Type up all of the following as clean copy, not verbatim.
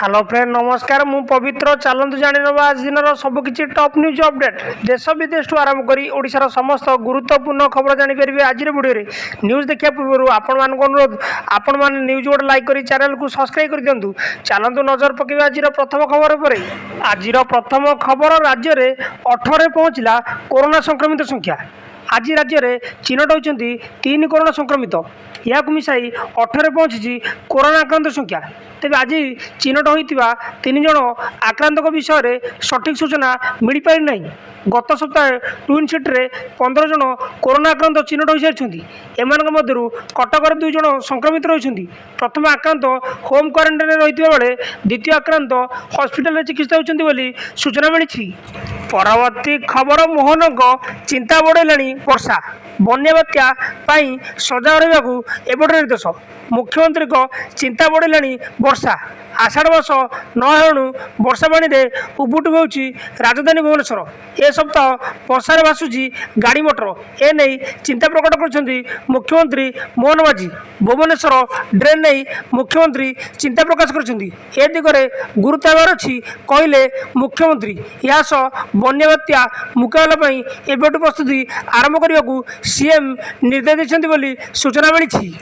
Hello friend नमस्कार मु पवित्र चलतु जाणवा आज दिन सबकि टॉप न्यूज अपडेट देश विदेश ठूँ आरंभ कर ओडिशार समस्त गुरुत्वपूर्ण खबर जानीपर आज वीडियो न्यूज देखा पूर्व आपण मान अनुरोध आपण मैंने न्यूज गोटे लाइक कर चैनल को सब्सक्राइब कर दिंतु। चलतु नजर पकेबा आज प्रथम खबर पर। आज प्रथम खबर राज्य में 18 पहुँचला कोरोना संक्रमित संख्या। आज राज्य में चिन्हट होती 3 कोरोना संक्रमित या मिसाई 18 पहुँची कोरोना आक्रांत संख्या। तेज आज चिन्हट होता 3 जन आक्रांत विषय में सठिक सूचना मिल पारि ना। गत सप्ताह ट्विन सिटी 15 जन कोरोना आक्रांत चिन्हट हो सारी एम कटक 2 जन संक्रमित रही। प्रथम आक्रांत होम क्वारंटाइन रही बेले द्वितीय आक्रांत हॉस्पिटल चिकित्सा होती सूचना मिली। परवर्ती खबर मोहन चिंता बढ़ेलाणी वर्षा बन्या बात्या सजाग रहा एपट निर्देश। मुख्यमंत्री चिंता बढ़ेलाणी वर्षा आषाढ़ मास नणु वर्षा पानी उबुटुब होची राजधानी भुवनेश्वर। ए सप्ताह वर्षार भासुची गाड़ी मोटर एने चिंता प्रकट कर मुख्यमंत्री मोहन माझी। भुवनेश्वर ड्रेन नहीं मुख्यमंत्री चिंता प्रकाश कर दिगरे गुरुत्व आवार अच्छी कहले मुख्यमंत्री। यह बन्या बात्या मुकाबला एबेठू प्रस्तुति आरंभ करने को सीएम निर्देश देते सूचना मिली।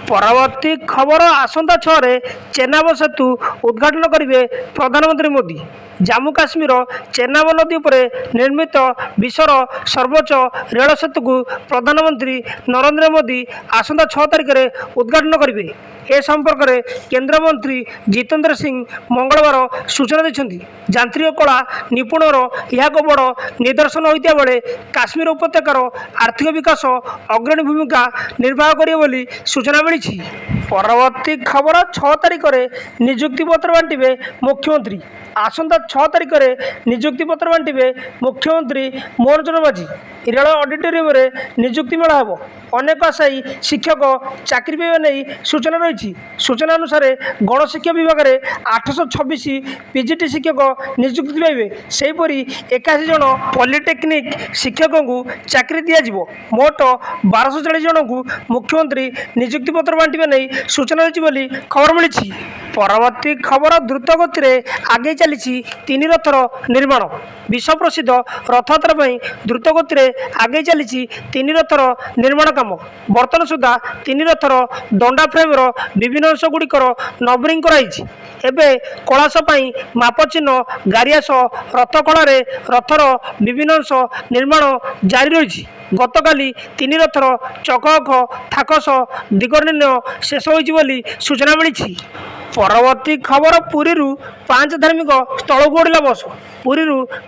परवर्ती खबर आसंता 6 चेनाब सेतु उद्घाटन करेंगे प्रधानमंत्री मोदी। जम्मू काश्मीर चेनाब नदी पर निर्मित विश्वर सर्वोच्च रेल सेतु को प्रधानमंत्री नरेंद्र मोदी आसंता 6 तारिख में उद्घाटन करेंगे। ए संपर्क में केंद्र मंत्री जितेंद्र सिंह मंगलवार सूचना देते। यांत्रिक कला निपुणर यह बड़ निदर्शन होता बेले काश्मीर उपत्यकार आर्थिक विकास अग्रणी भूमिका निर्वाह करेंगे सूचना मिली। परवर्ती खबर 6 तारिख में नियुक्ति पत्र बांटे मुख्यमंत्री। आसंता 6 तारिख में नियुक्ति पत्र बांटे मुख्यमंत्री मोहन माझी। रेल ऑडिटोरियम रे नियुक्ति मेला हम अनेक आशायी शिक्षक चाकरी पाइबा नहीं सूचना रही। सूचना अनुसार गणशिक्षा विभाग में 826 पीजीटी शिक्षक नियुक्ति पाइबे। सेहीपरि 81 जन पॉलिटेक्निक शिक्षकों को चाकरी दिज्व। मोट 1240 जन को मुख्यमंत्री नियुक्ति पत्र बांटे नहीं सूचना रही खबर मिली। परवर्ती खबर द्रुत गति आगे चली 3 रथर निर्माण। विश्व प्रसिद्ध रथयात्रा द्रुत गति आगे चली 3 रथर निर्माण काम। बर्तमान सुधा 3 रथर दंडा फ्रेम्र विभिन्न अंश गुड़िकर नबरिंग कराई। एवं कलाश मापचिन्ह गारियास रथ कलार रथर विभिन्न अंश निर्माण जारी रही। गतकाली 3 रथर चकअख थाकस दिग निर्णय शेष होती सूचना मिली। परवर्ती खबर पुरी 5 धार्मिक स्थल को गड़ा बस। पुरी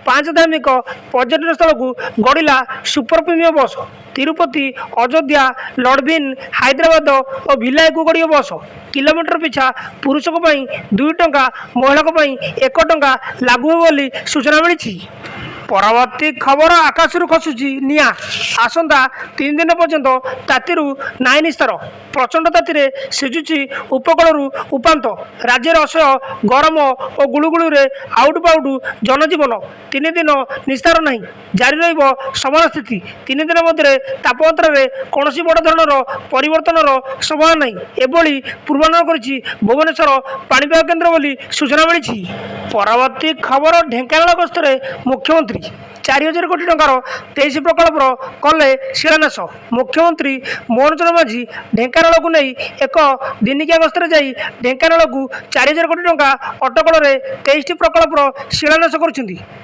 5 धार्मिक पर्यटन स्थल को गड़ा सुपर प्रीमियम बस। तिरुपति अयोध्या लडबिन हैदराबाद और भिलाई को गड़िया बस। किलोमीटर पिछा पुरुष 2 टंका महिला 1 टंका लागू होली सूचना मिली। परवर्ती खबर आकाश खसुची निया। आसंता 3 दिन पर्यंत ताती नाई निस्तार। प्रचंड ताती सिझुची उपकूल उपात। राज्य असह्य गरम और गुड़ुगुड़ी आउट पाउट जनजीवन। 3 दिन निस्तार नहीं जारी रमान स्थिति। 3 दिन मध्य तापमात्रा कौन बड़ धरणर परिवर्तन संभावना नहीं एभली पूर्वानुमान कर भुवनेश्वर पाणीपाग केन्द्र बोली सूचना मिली। परवर्ती खबर ढेंकानाल गस्तर मुख्यमंत्री 4000 कोटी टंकार 23 प्रकल्प कले शिलान्यास। मुख्यमंत्री मोहन माझी ढेंकानाल को नहीं एक दिनिकिया गस्तर जाई ढेंकानाल को 4000 कोटी टंका अटकल 23 प्रकल्प शिलान्यास कर।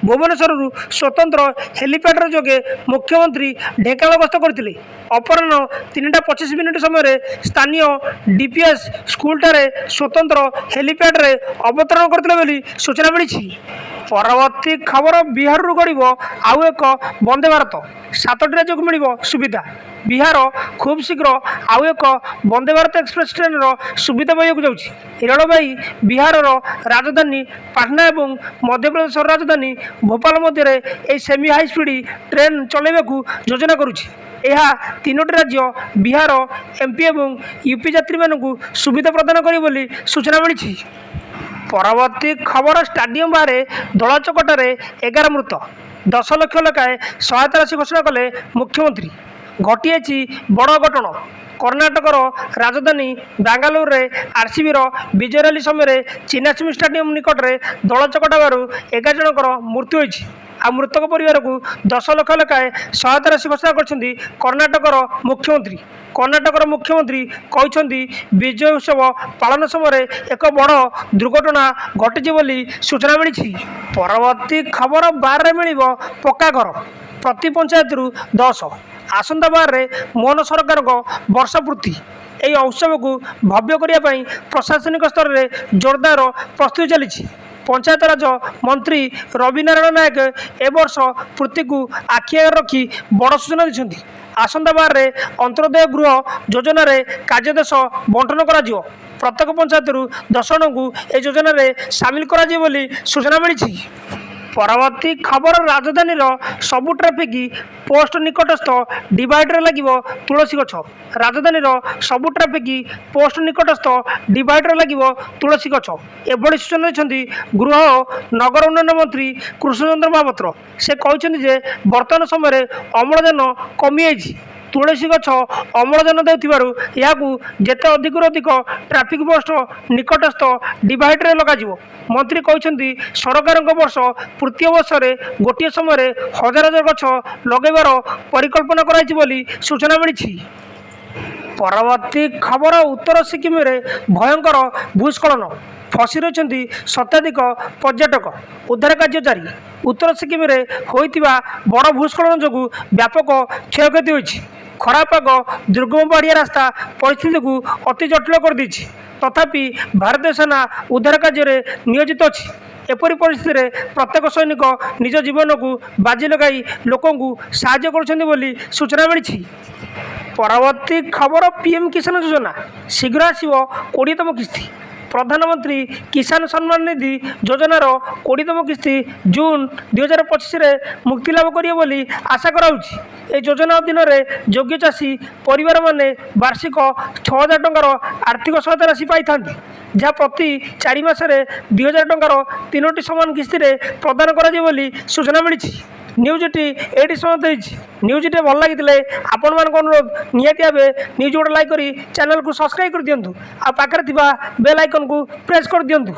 भुवनेश्वर स्वतंत्र हेलीपैड जोगे मुख्यमंत्री ढेंकानाल गस्त करते। अपराह 3:25 मिनिट समय स्थानीय डीपीएस स्कूल ठारे स्वतंत्र हेलीपैड रे अवतरण करते सूचना मिली। परवर्ती खबर बिहार गड़ब आउ एक वंदे भारत। 7टी राज्य को मिल सुविधा। बिहार खूब शीघ्र आउ एक वंदे भारत एक्सप्रेस ट्रेन सुविधा पाइक जाऊँगी। रेलवे बिहार राजधानी पाटना और मध्यप्रदेश राजधानी भोपाल मध्य सेमी हाई स्पीड ट्रेन चलैवा योजना करुच्ची। यह 3टी राज्य बिहार एमपी और यूपी यात्री मानू सुविधा प्रदान कर सूचना मिली। परवर्ती खबर स्टाडियम बाहर दलाचकटार 11 मृत 10 लाख लेखाएं सहायता राशि घोषणा कले मुख्यमंत्री। ଘଟିଯାଇଛି ବଡ଼ ଘଟଣା। କର୍ଣ୍ଣାଟକର ରାଜଧାନୀ ବାଙ୍ଗାଲୋରରେ ଆର୍ସିବିର ବିଜୟ ରାଲି ସମୟରେ ଚିନ୍ନାସ୍ୱାମୀ ଷ୍ଟାଡିୟମ ନିକଟରେ ଦଳ ଚକଟା ହେବାରୁ 11 ଜଣଙ୍କର ମୃତ୍ୟୁ ହୋଇଛି। ଆଉ ମୃତକ ପରିବାରକୁ 10 ଲକ୍ଷ ଲେଖାଏଁ ସହାୟତା ରାଶି ଘୋଷଣା କରିଛନ୍ତି କର୍ଣ୍ଣାଟକର ମୁଖ୍ୟମନ୍ତ୍ରୀ। କର୍ଣ୍ଣାଟକର ମୁଖ୍ୟମନ୍ତ୍ରୀ କହିଛନ୍ତି ବିଜୟ ଉତ୍ସବ ପାଳନ ସମୟରେ ଏକ ବଡ଼ ଦୁର୍ଘଟଣା ଘଟିଛି ବୋଲି ସୂଚନା ମିଳିଛି। ପରବର୍ତ୍ତୀ ଖବର 12ରେ ମିଳିବ ପକ୍କା ଘର ପ୍ରତି ପଞ୍ଚାୟତରୁ 10। ଆସନ୍ତା 12ରେ ମୋହନ ସରକାରଙ୍କ ବର୍ଷପୂର୍ତ୍ତି। ଏହି ଉତ୍ସବକୁ ଭବ୍ୟ କରିବା ପାଇଁ ପ୍ରଶାସନିକ ସ୍ତରରେ ଜୋରଦାର ପ୍ରସ୍ତୁତି ଚାଲିଛି। ପଞ୍ଚାୟତରାଜ ମନ୍ତ୍ରୀ ରବି ନାରାୟଣ ନାୟକ ଏ ବର୍ଷ ପୂର୍ତ୍ତିକୁ ଆଖି ଆଗରେ ରଖି ବଡ଼ ସୂଚନା ଦେଇଛନ୍ତି। ଆସନ୍ତା 12ରେ ଅନ୍ତର୍ଦୟ ଗୃହ ଯୋଜନାରେ କାର୍ଯ୍ୟଦେଶ ବଣ୍ଟନ କରାଯିବ। ପ୍ରତ୍ୟେକ ପଞ୍ଚାୟତରୁ 10 ଜଣଙ୍କୁ ଏହି ଯୋଜନାରେ ସାମିଲ କରାଯିବ ବୋଲି ସୂଚନା ମିଳିଛି। ପରବର୍ତ୍ତୀ ଖବର ରାଜଧାନୀର ସବୁ ଟ୍ରାଫିକ୍ ପୋଷ୍ଟ ନିକଟସ୍ଥ ଡିଭାଇଡରରେ ଲାଗିବ ତୁଳସୀ ଗଛ। ରାଜଧାନୀର ସବୁ ଟ୍ରାଫିକ୍ ପୋଷ୍ଟ ନିକଟସ୍ଥ ଡିଭାଇଡରରେ ଲାଗିବ ତୁଳସୀ ଗଛ। ଏଭଳି ସୂଚନା ଦେଇଛନ୍ତି ଗୃହ ଓ ନଗର ଉନ୍ନୟନ ମନ୍ତ୍ରୀ କୃଷ୍ଣଚନ୍ଦ୍ର ମହାପାତ୍ର। ସେ କହିଛନ୍ତି ଯେ ବର୍ତ୍ତମାନ ସମୟରେ ଅମ୍ଳଜାନ କମିଯାଇଛି। ତୁଳସୀ ଗଛ ଅମ୍ଳଜାନ ଦେଉଥିବାରୁ ଏହାକୁ ଯେତେ ଅଧିକରୁ ଅଧିକ ଟ୍ରାଫିକ୍ ପୋଷ୍ଟ ନିକଟସ୍ଥ ଡିଭାଇଡରରେ ଲଗାଯିବ। ମନ୍ତ୍ରୀ କହିଛନ୍ତି ସରକାରଙ୍କ ବର୍ଷ ପୂର୍ତ୍ତି ଅବସରରେ ଗୋଟିଏ ସମୟରେ ହଜାର ହଜାର ଗଛ ଲଗାଇବାର ପରିକଳ୍ପନା କରାଯାଇଛି ବୋଲି ସୂଚନା ମିଳିଛି। ପରବର୍ତ୍ତୀ ଖବର ଉତ୍ତର ସିକିମରେ ଭୟଙ୍କର ଭୂସ୍ଖଳନ। ଫସି ରହିଛନ୍ତି ଶତାଧିକ ପର୍ଯ୍ୟଟକ। ଉଦ୍ଧାର କାର୍ଯ୍ୟ ଜାରି। ଉତ୍ତର ସିକିମରେ ହୋଇଥିବା ବଡ଼ ଭୂସ୍ଖଳନ ଯୋଗୁଁ ବ୍ୟାପକ କ୍ଷୟକ୍ଷତି ହୋଇଛି। ଖରାପ ପାଗ ଦୁର୍ଗମ ପାହାଡ଼ିଆ ରାସ୍ତା ପରିସ୍ଥିତିକୁ ଅତି ଜଟିଳ କରିଦେଇଛି। ତଥାପି ଭାରତୀୟ ସେନା ଉଦ୍ଧାର କାର୍ଯ୍ୟରେ ନିୟୋଜିତ ଅଛି। ଏପରି ପରିସ୍ଥିତିରେ ପ୍ରତ୍ୟେକ ସୈନିକ ନିଜ ଜୀବନକୁ ବାଜି ଲଗାଇ ଲୋକଙ୍କୁ ସାହାଯ୍ୟ କରୁଛନ୍ତି ବୋଲି ସୂଚନା ମିଳିଛି। ପରବର୍ତ୍ତୀ ଖବର ପିଏମ୍ କିଷାନ ଯୋଜନା ଶୀଘ୍ର ଆସିବ 20ତମ କିସ୍ତି। ପ୍ରଧାନମନ୍ତ୍ରୀ କିଷାନ ସମ୍ମାନ ନିଧି ଯୋଜନାର 20ତମ କିସ୍ତି ଜୁନ୍ 2025ରେ ମୁକ୍ତିଲାଭ କରିବ ବୋଲି ଆଶା କରାଯାଉଛି। ଏହି ଯୋଜନା ଅଧୀନରେ ଯୋଗ୍ୟ ଚାଷୀ ପରିବାରମାନେ ବାର୍ଷିକ 6,000 ଟଙ୍କାର ଆର୍ଥିକ ସହାୟତା ରାଶି ପାଇଥାନ୍ତି, ଯାହା ପ୍ରତି 4 ମାସରେ 2,000 ଟଙ୍କାର 3ଟି ସମାନ କିସ୍ତିରେ ପ୍ରଦାନ କରାଯିବ ବୋଲି ସୂଚନା ମିଳିଛି। ନ୍ୟୁଜ୍ଟି ଏଇଠି ସମାପ୍ତ ହୋଇଛି। ନ୍ୟୁଜ୍ଟି ଭଲ ଲାଗିଥିଲେ ଆପଣମାନଙ୍କ ଅନୁରୋଧ ନିହାତି ଭାବେ ନ୍ୟୁଜ୍ ଗୋଟେ ଲାଇକ୍ କରି ଚ୍ୟାନେଲକୁ ସବସ୍କ୍ରାଇବ୍ କରିଦିଅନ୍ତୁ। ଆଉ ପାଖରେ ଥିବା ବେଲ୍ ଆଇକନ୍କୁ ପ୍ରେସ୍ କରିଦିଅନ୍ତୁ।